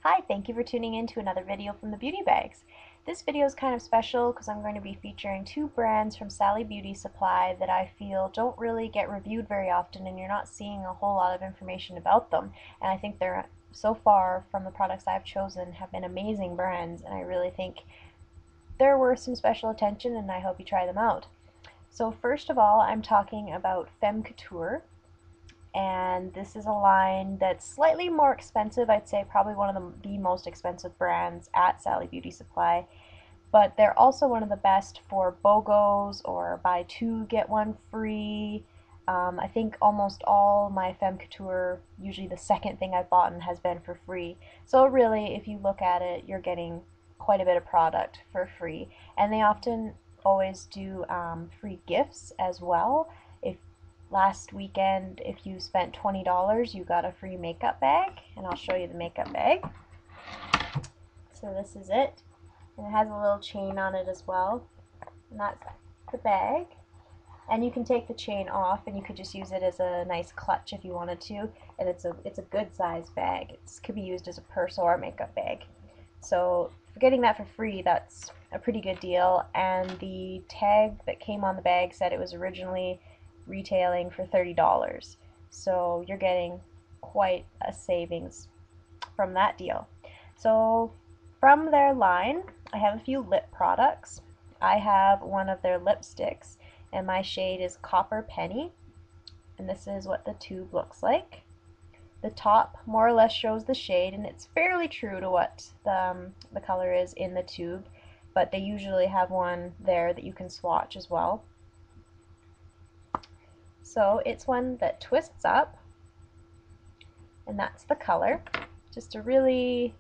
Hi, thank you for tuning in to another video from the Beauty Bags. This video is kind of special because I'm going to be featuring two brands from Sally Beauty Supply that I feel don't really get reviewed very often, and you're not seeing a whole lot of information about them. And I think they're, so far from the products I've chosen, have been amazing brands, and I really think they're worth some special attention, and I hope you try them out. So first of all, I'm talking about Femme Couture. And this is a line that's slightly more expensive. I'd say probably one of the most expensive brands at Sally Beauty Supply, but they're also one of the best for BOGOs or buy two get one free. I think almost all my Femme Couture, usually the second thing I've bought, has been for free. So really, if you look at it, you're getting quite a bit of product for free. And they often always do free gifts as well. If last weekend, if you spent $20, you got a free makeup bag, and I'll show you the makeup bag. So this is it, and it has a little chain on it as well, and that's the bag. And you can take the chain off, and you could just use it as a nice clutch if you wanted to. And it's a good size bag. It could be used as a purse or a makeup bag. So for getting that for free, that's a pretty good deal. And the tag that came on the bag said it was originally retailing for $30. So you're getting quite a savings from that deal. So from their line, I have a few lip products. I have one of their lipsticks, and my shade is Copper Penny, and this is what the tube looks like. The top more or less shows the shade, and it's fairly true to what the color is in the tube, but they usually have one there that you can swatch as well. So it's one that twists up, and that's the color. Just a really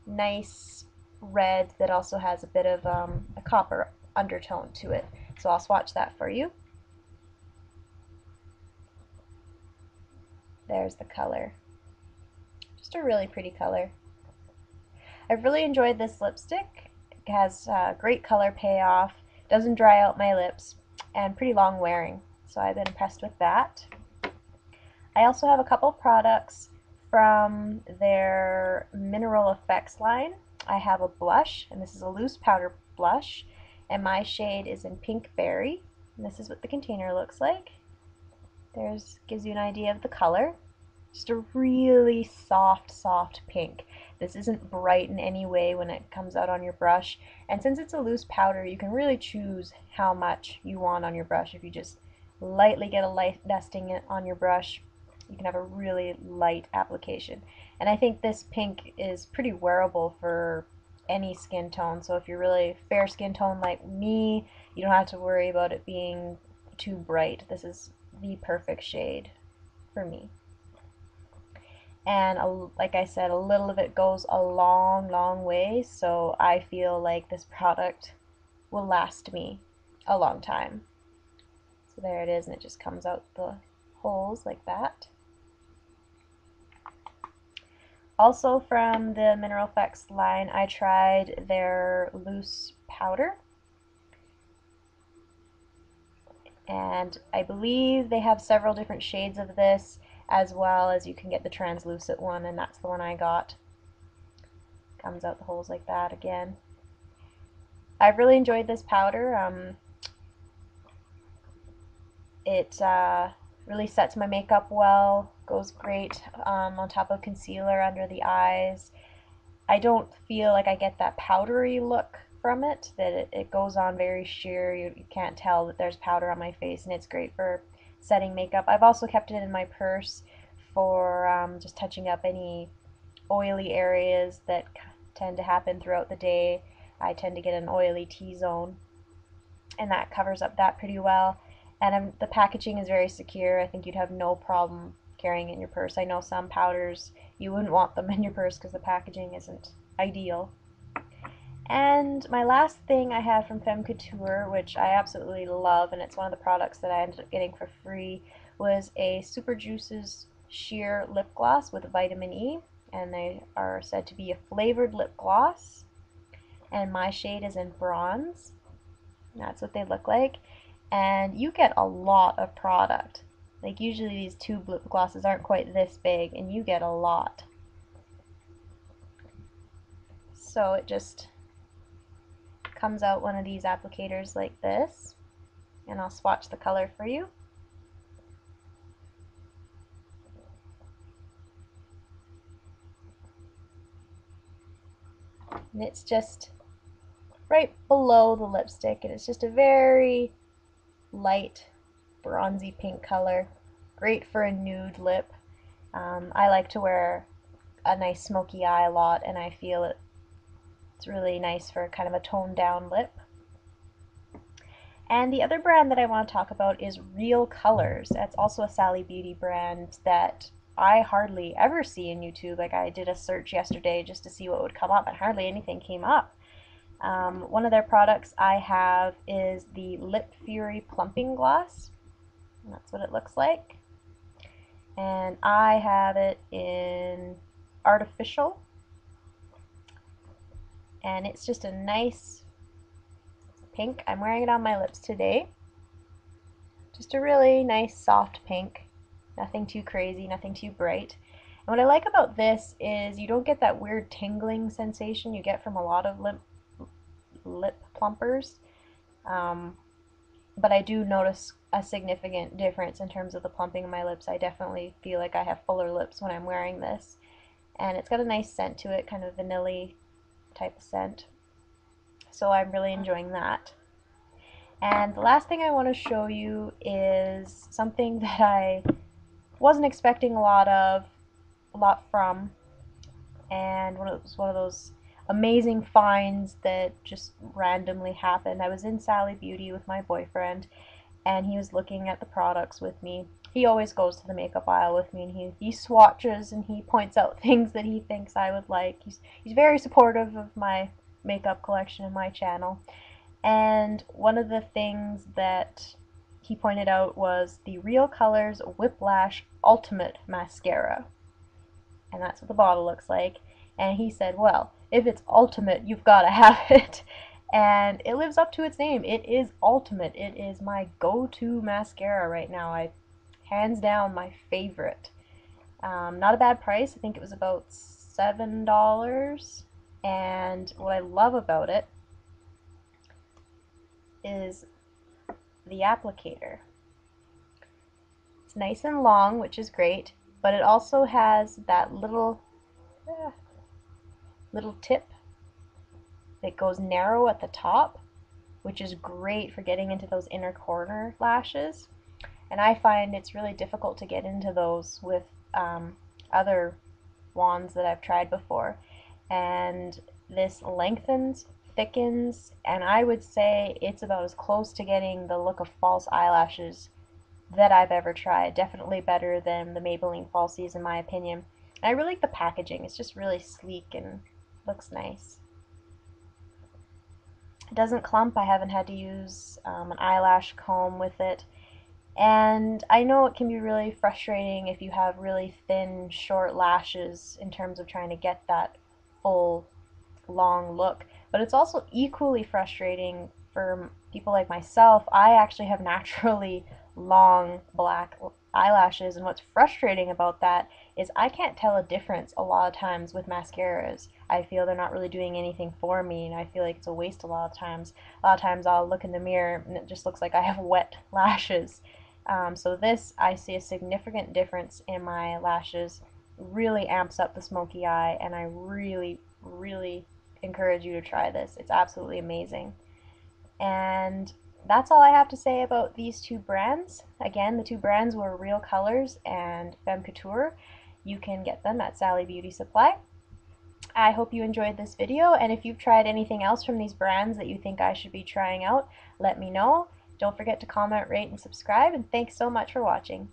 nice red that also has a bit of a copper undertone to it. So I'll swatch that for you. There's the color. Just a really pretty color. I've really enjoyed this lipstick. It has great color payoff, doesn't dry out my lips, and pretty long wearing. So I've been impressed with that. I also have a couple products from their Mineral Effects line. I have a blush, and this is a loose powder blush, and my shade is in Pink Berry. And this is what the container looks like. Gives you an idea of the color. Just a really soft pink. This isn't bright in any way when it comes out on your brush, and since it's a loose powder, you can really choose how much you want on your brush. If you just lightly get a light dusting it on your brush, you can have a really light application. And I think this pink is pretty wearable for any skin tone. So if you're really fair skin tone like me, you don't have to worry about it being too bright. This is the perfect shade for me. And like I said, a little of it goes a long way, so I feel like this product will last me a long time. So there it is, and it just comes out the holes like that. Also from the Mineral Effects line, I tried their loose powder, and I believe they have several different shades of this, as well as you can get the translucent one, and that's the one I got. Comes out the holes like that again. I've really enjoyed this powder. It really sets my makeup well, goes great on top of concealer under the eyes. I don't feel like I get that powdery look from it, that it goes on very sheer. You can't tell that there's powder on my face, and it's great for setting makeup. I've also kept it in my purse for just touching up any oily areas that tend to happen throughout the day. I tend to get an oily T-zone, and that covers up that pretty well. And the packaging is very secure. I think you'd have no problem carrying it in your purse. I know some powders, you wouldn't want them in your purse because the packaging isn't ideal. And my last thing I have from Femme Couture, which I absolutely love, and it's one of the products that I ended up getting for free, was a Super Juices Sheer Lip Gloss with vitamin E. And they are said to be a flavored lip gloss. And my shade is in Bronze. That's what they look like. And you get a lot of product. Like usually these tube lip glosses aren't quite this big, and you get a lot. So it just comes out one of these applicators like this, and I'll swatch the color for you. And it's just right below the lipstick, and it's just a very light bronzy pink color. Great for a nude lip. I like to wear a nice smoky eye a lot, and I feel it's really nice for kind of a toned down lip. And the other brand that I want to talk about is Real Colors. That's also a Sally Beauty brand that I hardly ever see in YouTube. Like, I did a search yesterday just to see what would come up, and hardly anything came up. One of their products I have is the Lip Fury Plumping Gloss. And that's what it looks like. And I have it in Artificial. And it's just a nice pink. I'm wearing it on my lips today. Just a really nice soft pink. Nothing too crazy, nothing too bright. And what I like about this is you don't get that weird tingling sensation you get from a lot of lip plumpers. But I do notice a significant difference in terms of the plumping of my lips. I definitely feel like I have fuller lips when I'm wearing this. And it's got a nice scent to it, kind of vanilla type of scent. So I'm really enjoying that. And the last thing I want to show you is something that I wasn't expecting a lot from, and it was one of those amazing finds that just randomly happened. I was in Sally Beauty with my boyfriend, and he was looking at the products with me. He always goes to the makeup aisle with me, and he swatches and he points out things that he thinks I would like. He's very supportive of my makeup collection and my channel. And one of the things that he pointed out was the Real Colors Whiplash Ultimate Mascara. And that's what the bottle looks like. And he said, well, if it's ultimate, you've got to have it. And it lives up to its name. It is ultimate. It is my go-to mascara right now. Hands down, my favorite. Not a bad price. I think it was about $7. And what I love about it is the applicator. It's nice and long, which is great, but it also has that little tip that goes narrow at the top, which is great for getting into those inner corner lashes. And I find it's really difficult to get into those with other wands that I've tried before. And this lengthens, thickens, and I would say it's about as close to getting the look of false eyelashes that I've ever tried. Definitely better than the Maybelline falsies in my opinion. And I really like the packaging. It's just really sleek and looks nice. It doesn't clump. I haven't had to use an eyelash comb with it. And I know it can be really frustrating if you have really thin, short lashes in terms of trying to get that full, long look. But it's also equally frustrating for people like myself. I actually have naturally long black eyelashes, and what's frustrating about that is I can't tell a difference a lot of times with mascaras. I feel they're not really doing anything for me, and I feel like it's a waste a lot of times. A lot of times I'll look in the mirror and it just looks like I have wet lashes. So this, I see a significant difference in my lashes. Really amps up the smoky eye, and I really, really encourage you to try this. It's absolutely amazing. And that's all I have to say about these two brands. Again, the two brands were Real Colors and Femme Couture. You can get them at Sally Beauty Supply. I hope you enjoyed this video, and if you've tried anything else from these brands that you think I should be trying out, let me know. Don't forget to comment, rate, and subscribe, and thanks so much for watching.